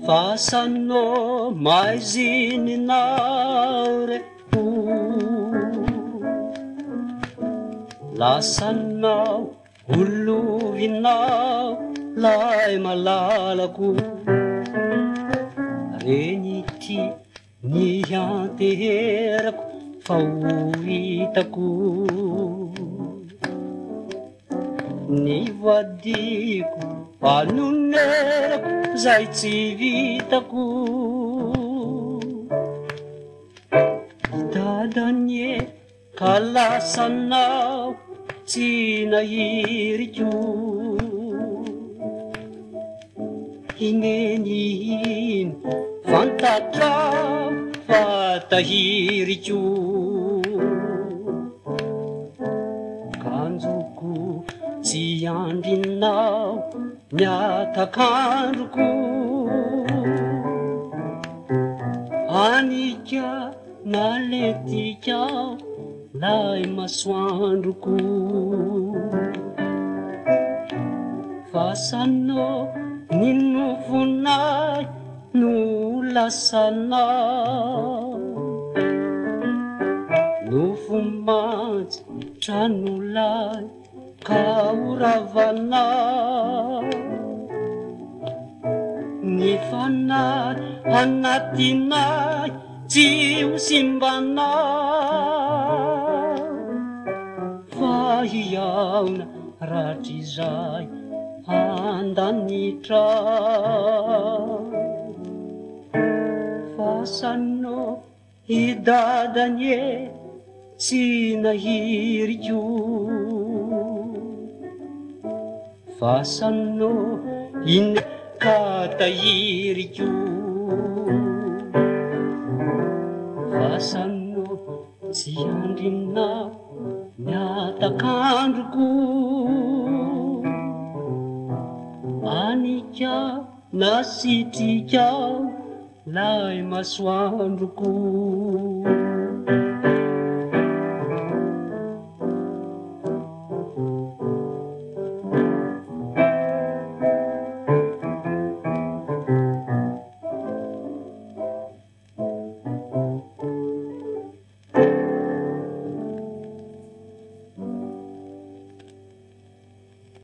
fasanao maizininao repo lasanao olovinao lay malalako reny ity ny anteherako fa ho hitako ny voadiko panomerako zay tsy vitako dadanie ka lasanao tsy nahiriko hineny fantatrao fa tahiriko kanjoko tsy andrinao miatakandroko anika naletikao lay masoandroko fasanao ninofonay no lasanao nofomantsy tranolay ka oravanao ny fanay anatinay tsy ho simbanao fa hiaona ratrizay andanitra fasanao idadanie tsy nahiriko fasanao iny ka tahiriko fasanao tsy andrinao miatakandroko anika nasitrikao lay masoandroko